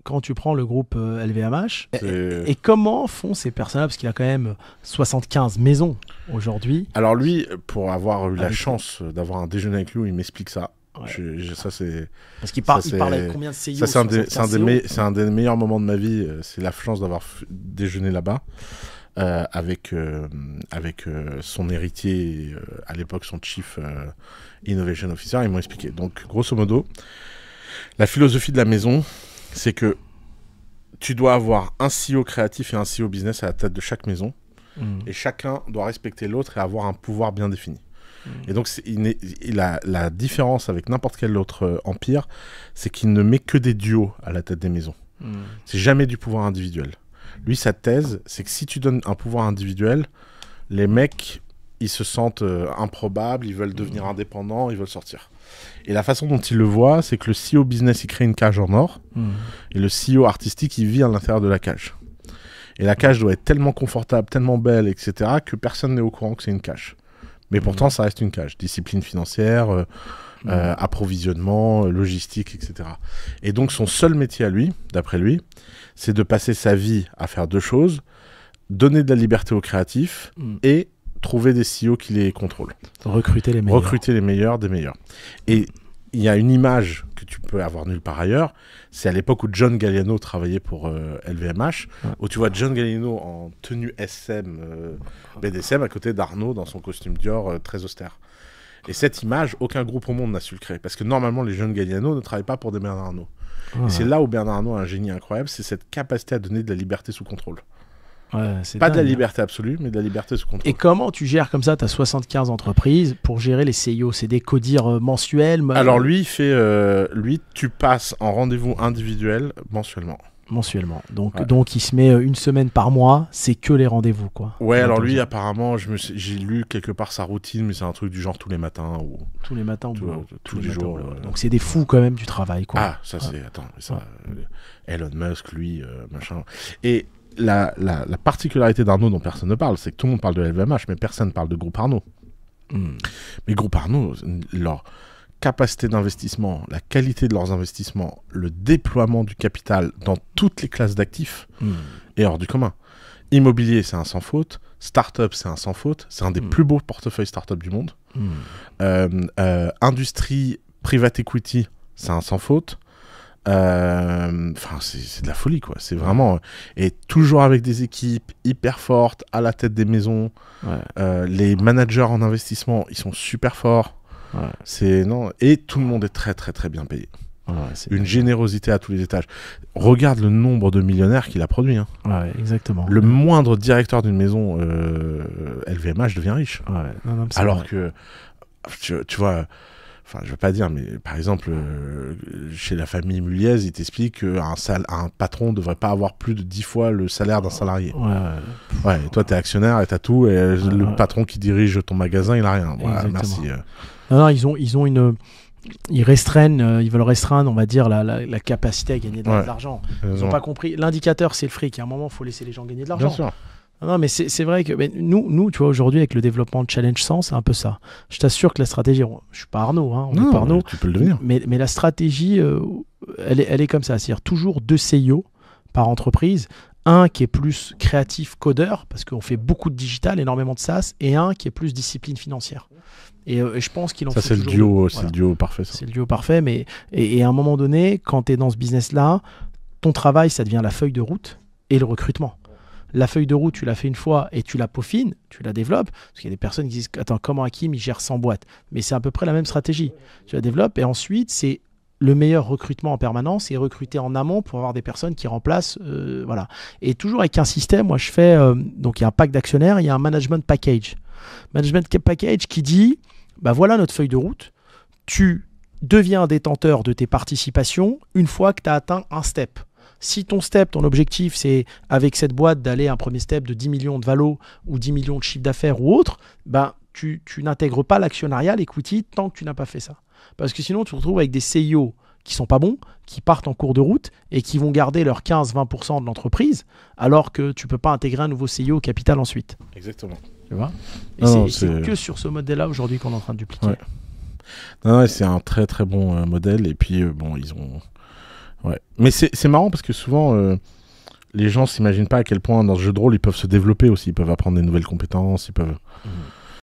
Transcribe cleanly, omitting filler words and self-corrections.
quand tu prends le groupe LVMH, C'est- et comment font ces personnes-là, parce qu'il a quand même 75 maisons aujourd'hui. Alors lui, pour avoir eu la Avec- chance d'avoir un déjeuner avec lui, il m'explique ça. Ouais. Ça c'est Parce qu'il Ça, il parle avec combien de CEO? ça, c'est un des, c'est un 75 des CEO. c'est un des meilleurs moments de ma vie. C'est la chance d'avoir déjeuné là-bas avec son héritier, à l'époque son chief innovation officer. Ils m'ont expliqué. Donc grosso modo, la philosophie de la maison, c'est que tu dois avoir un CEO créatif et un CEO business à la tête de chaque maison. Et chacun doit respecter l'autre et avoir un pouvoir bien défini. Et donc, la différence avec n'importe quel autre empire, c'est qu'il ne met que des duos à la tête des maisons. C'est jamais du pouvoir individuel. Lui, sa thèse, c'est que si tu donnes un pouvoir individuel, les mecs, ils se sentent improbables, ils veulent devenir indépendants, ils veulent sortir. Et la façon dont il le voit, c'est que le CEO business, il crée une cage en or, et le CEO artistique, il vit à l'intérieur de la cage. Et la cage doit être tellement confortable, tellement belle, etc., que personne n'est au courant que c'est une cage. Mais pourtant, ça reste une cage. Discipline financière, approvisionnement, logistique, etc. Et donc, son seul métier à lui, d'après lui, c'est de passer sa vie à faire deux choses, donner de la liberté aux créatifs et trouver des CEO qui les contrôlent. Recruter les meilleurs. Recruter les meilleurs des meilleurs. Et il y a une image que tu peux avoir nulle part ailleurs, c'est à l'époque où John Galliano travaillait pour LVMH, où tu vois John Galliano en tenue SM, BDSM, à côté d'Arnaud dans son costume Dior très austère. Et cette image, aucun groupe au monde n'a su le créer, parce que normalement les jeunes Galliano ne travaillent pas pour des Bernard Arnault. Et c'est là où Bernard Arnault a un génie incroyable, c'est cette capacité à donner de la liberté sous contrôle. C'est Pas de la dingue, hein. liberté absolue, mais de la liberté sous contrôle. Et comment tu gères comme ça, tu as 75 entreprises pour gérer les CEO? C'est des codires mensuels? Alors lui, tu passes en rendez-vous individuel mensuellement. Mensuellement. Donc, Ouais. donc il se met une semaine par mois, c'est que les rendez-vous, quoi. Ouais, alors lui, Entendu. apparemment, j'ai lu quelque part sa routine, mais c'est un truc du genre tous les matins ou Tous les matins au tous- boulot. tous les matins jours, au boulot. Donc c'est des fous quand même du travail, quoi. Ah, ça c'est... Attends, mais ça, Elon Musk, lui, machin... Et la particularité d'Arnaud dont personne ne parle, c'est que tout le monde parle de LVMH, mais personne ne parle de Groupe Arnaud. Mais Groupe Arnaud, leur capacité d'investissement, la qualité de leurs investissements, le déploiement du capital dans toutes les classes d'actifs est hors du commun. Immobilier, c'est un sans faute. Start-up, c'est un sans faute. C'est un des plus beaux portefeuilles start-up du monde. Industrie, private equity, c'est un sans faute. Enfin, c'est de la folie, quoi. C'est vraiment... Et toujours avec des équipes hyper fortes, à la tête des maisons. Les managers en investissement, ils sont super forts. Non. Et tout le monde est très, très, très bien payé. Une générosité à tous les étages. Regarde le nombre de millionnaires qu'il a produit. Hein. Ouais, exactement. Le moindre directeur d'une maison LVMH devient riche. Non, mais c'est Alors vrai. que, tu vois, enfin, je veux pas dire, mais par exemple, chez la famille Muliez, il t'explique qu'un patron ne devrait pas avoir plus de 10 fois le salaire d'un salarié. Ouais, et toi, t'es actionnaire et t'as tout, et le patron qui dirige ton magasin, il a rien. Voilà, merci. Non, ils ont une... Ils restreignent, ils veulent restreindre, on va dire, la capacité à gagner de l'argent. Ils n'ont pas compris. L'indicateur, c'est le fric. À un moment, il faut laisser les gens gagner de l'argent. Bien sûr. Non, mais c'est vrai que nous, tu vois, aujourd'hui, avec le développement de Challenge 100, c'est un peu ça. Je t'assure que la stratégie, je ne suis pas Arnaud, hein, on n'est pas Arnaud. Tu peux le devenir. Mais la stratégie, elle est comme ça. C'est-à-dire toujours 2 CEO par entreprise. Un qui est plus créatif, codeur, parce qu'on fait beaucoup de digital, énormément de SaaS, et un qui est plus discipline financière. Et je pense qu'il en faut c'est le toujours duo, c'est le duo parfait. Ça. C'est le duo parfait, mais et à un moment donné, quand tu es dans ce business-là, ton travail, ça devient la feuille de route et le recrutement. La feuille de route, tu l'as fait une fois et tu la peaufines, tu la développes. Parce qu'il y a des personnes qui disent « Attends, comment Hakim, il gère 100 boîtes ?» Mais c'est à peu près la même stratégie. Tu la développes et ensuite, c'est le meilleur recrutement en permanence et recruter en amont pour avoir des personnes qui remplacent. Voilà. Et toujours avec un système, moi je fais... donc il y a un pack d'actionnaires, il y a un management package. Management package qui dit... Bah voilà notre feuille de route. Tu deviens détenteur de tes participations une fois que tu as atteint un step. Si ton step, ton objectif, c'est avec cette boîte d'aller à un premier step de 10 millions de valo ou 10 millions de chiffre d'affaires ou autre, ben, tu n'intègres pas l'actionnariat, l'equity, tant que tu n'as pas fait ça. Parce que sinon, tu te retrouves avec des CEO qui sont pas bons, qui partent en cours de route et qui vont garder leurs 15-20% de l'entreprise, alors que tu peux pas intégrer un nouveau CEO au capital ensuite. Exactement. Tu vois ? Et c'est que sur ce modèle-là aujourd'hui qu'on est en train de dupliquer. Ouais. Non, c'est un très très bon modèle. Et puis, bon, ils ont... Ouais. Mais c'est marrant parce que souvent, les gens s'imaginent pas à quel point dans ce jeu de rôle, ils peuvent se développer aussi. Ils peuvent apprendre des nouvelles compétences, ils peuvent...